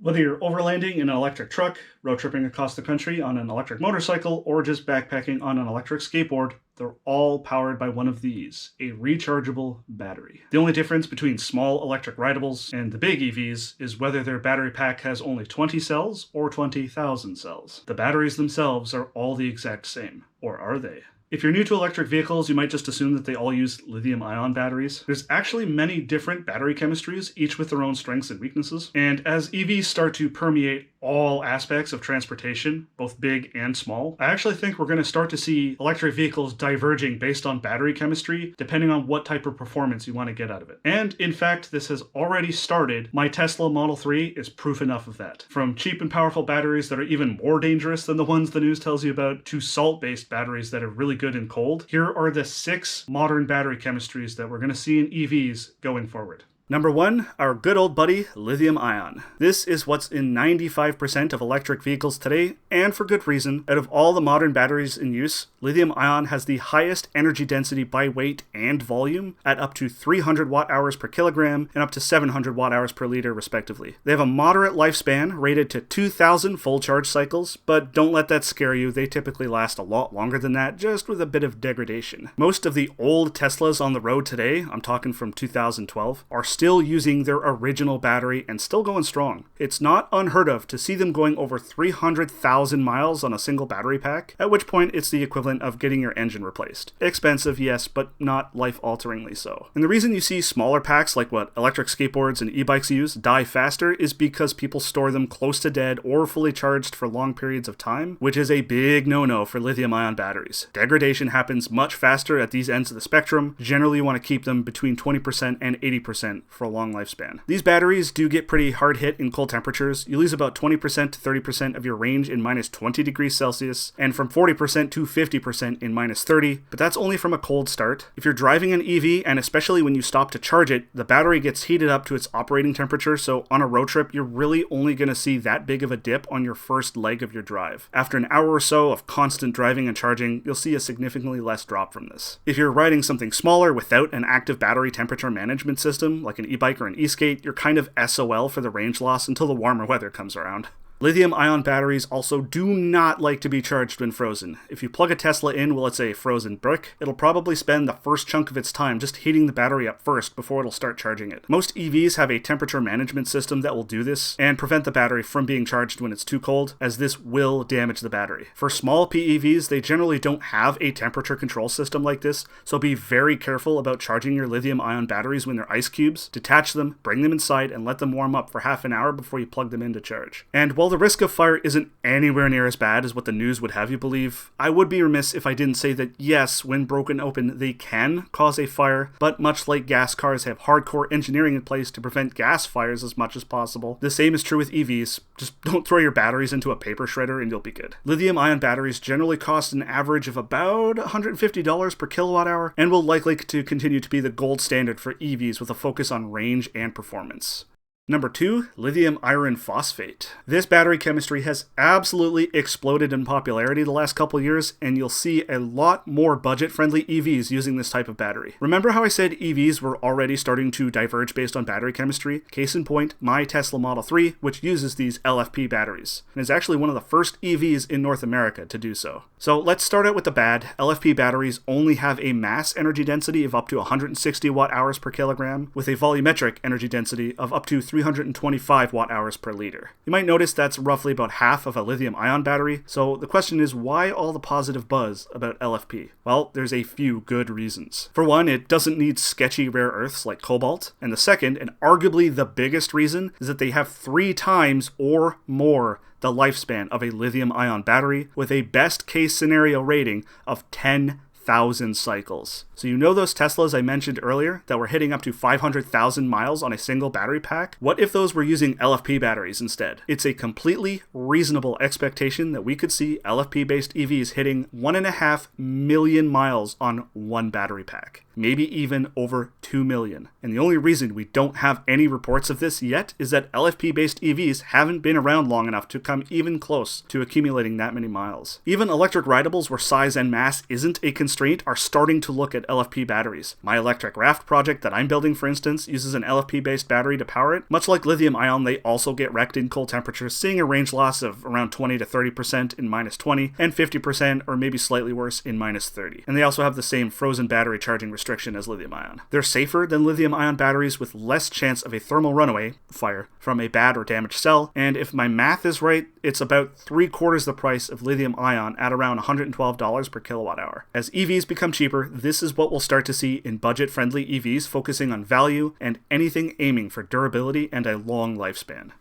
Whether you're overlanding in an electric truck, road tripping across the country on an electric motorcycle, or just backpacking on an electric skateboard, they're all powered by one of these, a rechargeable battery. The only difference between small electric rideables and the big EVs is whether their battery pack has only 20 cells or 20,000 cells. The batteries themselves are all the exact same, or are they? If you're new to electric vehicles, you might just assume that they all use lithium ion batteries. There's actually many different battery chemistries, each with their own strengths and weaknesses. And as EVs start to permeate all aspects of transportation, both big and small, I actually think we're going to start to see electric vehicles diverging based on battery chemistry, depending on what type of performance you want to get out of it. And in fact, this has already started. My Tesla Model 3 is proof enough of that. From cheap and powerful batteries that are even more dangerous than the ones the news tells you about, to salt-based batteries that are really good in cold, here are the 6 modern battery chemistries that we're going to see in EVs going forward. Number 1, our good old buddy, lithium ion. This is what's in 95% of electric vehicles today, and for good reason. Out of all the modern batteries in use, lithium ion has the highest energy density by weight and volume at up to 300 watt-hours per kilogram and up to 700 watt-hours per liter respectively. They have a moderate lifespan rated to 2,000 full charge cycles, but don't let that scare you. They typically last a lot longer than that, just with a bit of degradation. Most of the old Teslas on the road today, I'm talking from 2012, are still using their original battery and still going strong. It's not unheard of to see them going over 300,000 miles on a single battery pack, at which point it's the equivalent of getting your engine replaced. Expensive, yes, but not life-alteringly so. And the reason you see smaller packs like what electric skateboards and e-bikes use die faster is because people store them close to dead or fully charged for long periods of time, which is a big no-no for lithium-ion batteries. Degradation happens much faster at these ends of the spectrum. Generally, you want to keep them between 20% and 80% for a long lifespan. These batteries do get pretty hard hit in cold temperatures. You lose about 20% to 30% of your range in minus 20 degrees Celsius, and from 40% to 50% in minus 30, but that's only from a cold start. If you're driving an EV, and especially when you stop to charge it, the battery gets heated up to its operating temperature, so on a road trip, you're really only going to see that big of a dip on your first leg of your drive. After an hour or so of constant driving and charging, you'll see a significantly less drop from this. If you're riding something smaller without an active battery temperature management system, like an e-bike or an e-skate, you're kind of SOL for the range loss until the warmer weather comes around. Lithium-ion batteries also do not like to be charged when frozen. If you plug a Tesla in while it's a frozen brick, it'll probably spend the first chunk of its time just heating the battery up first before it'll start charging it. Most EVs have a temperature management system that will do this and prevent the battery from being charged when it's too cold, as this will damage the battery. For small PEVs, they generally don't have a temperature control system like this, so be very careful about charging your lithium-ion batteries when they're ice cubes. Detach them, bring them inside, and let them warm up for half an hour before you plug them in to charge. And while the risk of fire isn't anywhere near as bad as what the news would have you believe, I would be remiss if I didn't say that yes, when broken open, they can cause a fire, but much like gas cars have hardcore engineering in place to prevent gas fires as much as possible, the same is true with EVs. Just don't throw your batteries into a paper shredder and you'll be good. Lithium-ion batteries generally cost an average of about $150 per kilowatt hour, and will likely to continue to be the gold standard for EVs with a focus on range and performance. Number 2, lithium iron phosphate. This battery chemistry has absolutely exploded in popularity the last couple years, and you'll see a lot more budget-friendly EVs using this type of battery. Remember how I said EVs were already starting to diverge based on battery chemistry? Case in point, my Tesla Model 3, which uses these LFP batteries, and is actually one of the first EVs in North America to do so. So let's start out with the bad. LFP batteries only have a mass energy density of up to 160 watt-hours per kilogram, with a volumetric energy density of up to 325 watt-hours per liter. You might notice that's roughly about half of a lithium-ion battery, so the question is, why all the positive buzz about LFP? Well, there's a few good reasons. For one, it doesn't need sketchy rare earths like cobalt, and the second, and arguably the biggest reason, is that they have 3 times or more the lifespan of a lithium-ion battery, with a best-case scenario rating of 10,000 cycles. So you know those Teslas I mentioned earlier that were hitting up to 500,000 miles on a single battery pack? What if those were using LFP batteries instead? It's a completely reasonable expectation that we could see LFP-based EVs hitting 1.5 million miles on one battery pack. Maybe even over 2 million. And the only reason we don't have any reports of this yet is that LFP-based EVs haven't been around long enough to come even close to accumulating that many miles. Even electric rideables where size and mass isn't a constraint are starting to look at LFP batteries. My electric raft project that I'm building, for instance, uses an LFP-based battery to power it. Much like lithium ion, they also get wrecked in cold temperatures, seeing a range loss of around 20 to 30% in -20 and 50% or maybe slightly worse in -30. And they also have the same frozen battery charging restriction as lithium ion. They're safer than lithium ion batteries with less chance of a thermal runaway, fire, from a bad or damaged cell, and if my math is right, it's about 3/4 the price of lithium ion at around $112 per kilowatt hour. As EVs become cheaper, this is what we'll start to see in budget-friendly EVs focusing on value and anything aiming for durability and a long lifespan.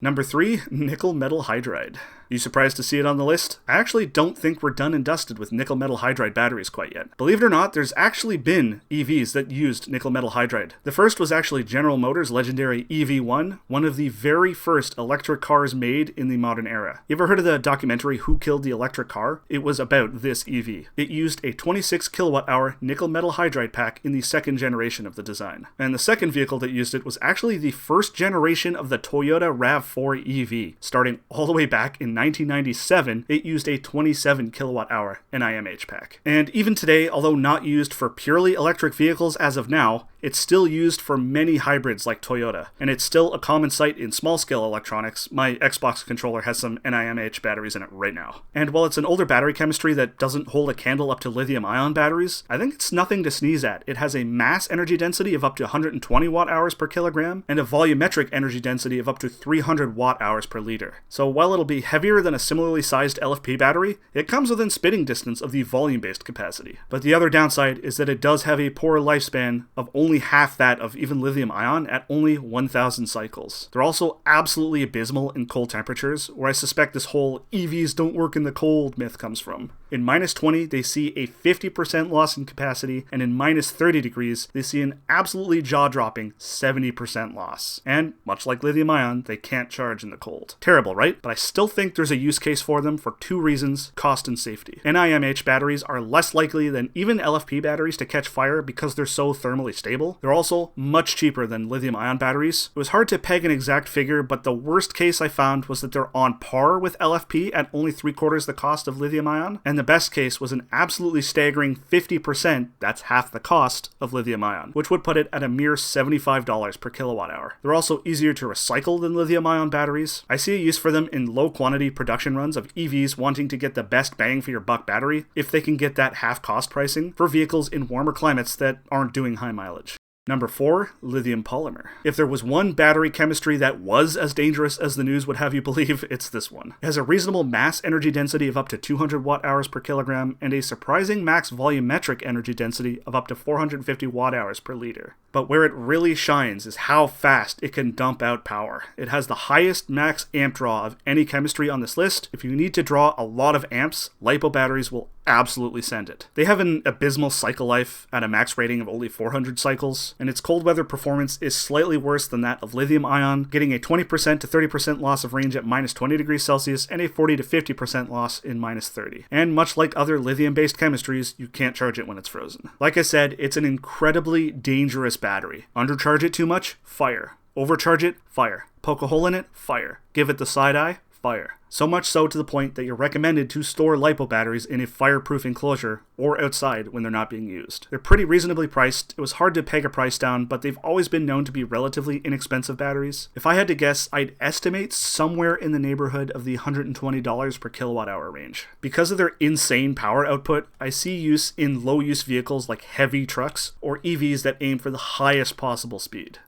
Number 3, nickel metal hydride. You surprised to see it on the list? I actually don't think we're done and dusted with nickel metal hydride batteries quite yet. Believe it or not, there's actually been EVs that used nickel metal hydride. The first was actually General Motors' legendary EV1, one of the very first electric cars made in the modern era. You ever heard of the documentary Who Killed the Electric Car? It was about this EV. It used a 26 kilowatt hour nickel metal hydride pack in the second generation of the design. And the second vehicle that used it was actually the first generation of the Toyota RAV4 EV. Starting all the way back in 1997, it used a 27 kilowatt hour NIMH pack. And even today, although not used for purely electric vehicles as of now, it's still used for many hybrids like Toyota, and it's still a common sight in small-scale electronics. My Xbox controller has some NIMH batteries in it right now. And while it's an older battery chemistry that doesn't hold a candle up to lithium-ion batteries, I think it's nothing to sneeze at. It has a mass energy density of up to 120 watt-hours per kilogram, and a volumetric energy density of up to 300 watt-hours per liter. So while it'll be heavier than a similarly sized LFP battery, it comes within spitting distance of the volume-based capacity. But the other downside is that it does have a poor lifespan of only half that of even lithium ion at only 1,000 cycles. They're also absolutely abysmal in cold temperatures, where I suspect this whole EVs don't work in the cold myth comes from. In -20, they see a 50% loss in capacity, and in -30 degrees, they see an absolutely jaw-dropping 70% loss. And, much like lithium ion, they can't charge in the cold. Terrible, right? But I still think there's a use case for them for 2 reasons: cost and safety. NIMH batteries are less likely than even LFP batteries to catch fire because they're so thermally stable. They're also much cheaper than lithium-ion batteries. It was hard to peg an exact figure, but the worst case I found was that they're on par with LFP at only 3/4 the cost of lithium-ion, and the best case was an absolutely staggering 50%, that's half the cost, of lithium-ion, which would put it at a mere $75 per kilowatt hour. They're also easier to recycle than lithium-ion batteries. I see a use for them in low-quantity production runs of EVs wanting to get the best bang for your buck battery, if they can get that half-cost pricing, for vehicles in warmer climates that aren't doing high mileage. Number 4, lithium polymer. If there was one battery chemistry that was as dangerous as the news would have you believe, it's this one. It has a reasonable mass energy density of up to 200 watt-hours per kilogram and a surprising max volumetric energy density of up to 450 watt-hours per liter. But where it really shines is how fast it can dump out power. It has the highest max amp draw of any chemistry on this list. If you need to draw a lot of amps, LiPo batteries will absolutely send it. They have an abysmal cycle life at a max rating of only 400 cycles, and its cold weather performance is slightly worse than that of lithium ion, getting a 20% to 30% loss of range at -20 degrees Celsius and a 40 to 50% loss in -30. And much like other lithium-based chemistries, you can't charge it when it's frozen. Like I said, it's an incredibly dangerous battery. Undercharge it too much? Fire. Overcharge it? Fire. Poke a hole in it? Fire. Give it the side eye? Fire. So much so to the point that you're recommended to store LiPo batteries in a fireproof enclosure or outside when they're not being used. They're pretty reasonably priced. It was hard to peg a price down, but they've always been known to be relatively inexpensive batteries. If I had to guess, I'd estimate somewhere in the neighborhood of the $120 per kilowatt hour range. Because of their insane power output, I see use in low-use vehicles like heavy trucks or EVs that aim for the highest possible speed.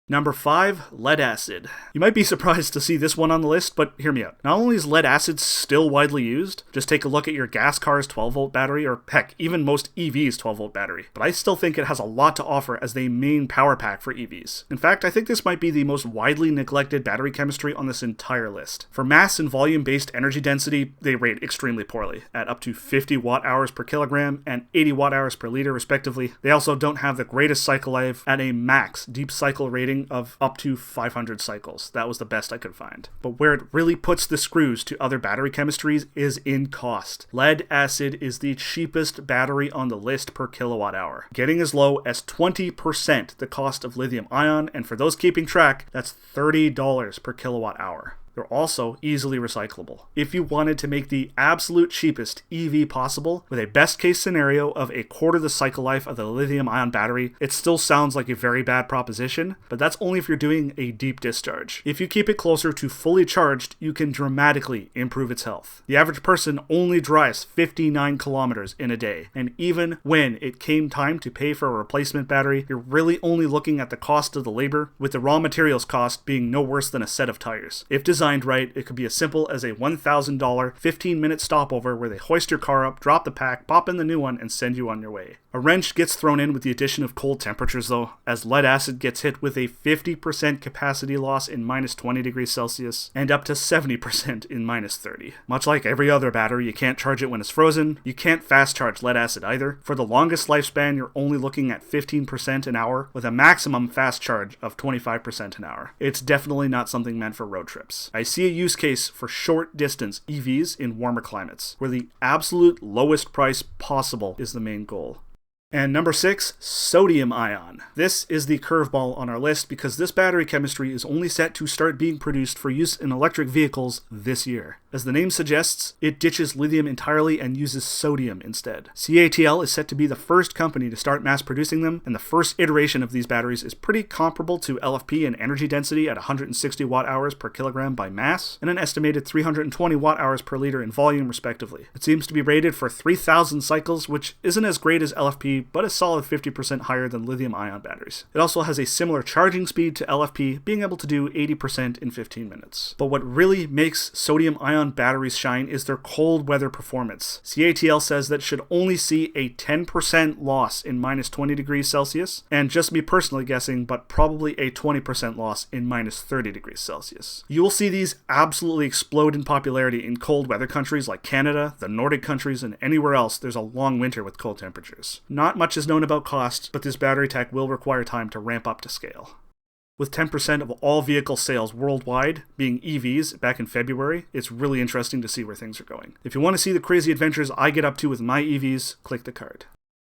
Number 5, lead acid. You might be surprised to see this one on the list, but hear me out. Not only is lead acid still widely used, just take a look at your gas car's 12-volt battery, or heck, even most EVs' 12-volt battery, but I still think it has a lot to offer as the main power pack for EVs. In fact, I think this might be the most widely neglected battery chemistry on this entire list. For mass and volume-based energy density, they rate extremely poorly, at up to 50 watt-hours per kilogram and 80 watt-hours per liter, respectively. They also don't have the greatest cycle life at a max deep cycle rating of up to 500 cycles. That was the best I could find. But where it really puts the screws to other battery chemistries is in cost. Lead acid is the cheapest battery on the list per kilowatt hour, getting as low as 20% the cost of lithium ion, and for those keeping track, that's $30 per kilowatt hour. They're also easily recyclable. If you wanted to make the absolute cheapest EV possible, with a best case scenario of a quarter the cycle life of the lithium ion battery, it still sounds like a very bad proposition, but that's only if you're doing a deep discharge. If you keep it closer to fully charged, you can dramatically improve its health. The average person only drives 59 kilometers in a day, and even when it came time to pay for a replacement battery, you're really only looking at the cost of the labor, with the raw materials cost being no worse than a set of tires. If designed right, it could be as simple as a $1,000 15-minute stopover where they hoist your car up, drop the pack, pop in the new one, and send you on your way. A wrench gets thrown in with the addition of cold temperatures though, as lead acid gets hit with a 50% capacity loss in minus 20 degrees Celsius and up to 70% in minus 30. Much like every other battery, you can't charge it when it's frozen. You can't fast charge lead acid either. For the longest lifespan, you're only looking at 15% an hour with a maximum fast charge of 25% an hour. It's definitely not something meant for road trips. I see a use case for short distance EVs in warmer climates, where the absolute lowest price possible is the main goal. And number 6, sodium ion. This is the curveball on our list because this battery chemistry is only set to start being produced for use in electric vehicles this year. As the name suggests, it ditches lithium entirely and uses sodium instead. CATL is set to be the first company to start mass producing them, and the first iteration of these batteries is pretty comparable to LFP in energy density at 160 watt-hours per kilogram by mass, and an estimated 320 watt-hours per liter in volume respectively. It seems to be rated for 3,000 cycles, which isn't as great as LFP, but a solid 50% higher than lithium-ion batteries. It also has a similar charging speed to LFP, being able to do 80% in 15 minutes. But what really makes sodium-ion batteries shine is their cold weather performance. CATL says that should only see a 10% loss in minus 20 degrees Celsius, and just me personally guessing, but probably a 20% loss in minus 30 degrees Celsius. You will see these absolutely explode in popularity in cold weather countries like Canada, the Nordic countries, and anywhere else there's a long winter with cold temperatures. Not much is known about cost, but this battery tech will require time to ramp up to scale. With 10% of all vehicle sales worldwide being EVs back in February, it's really interesting to see where things are going. If you want to see the crazy adventures I get up to with my EVs, click the card.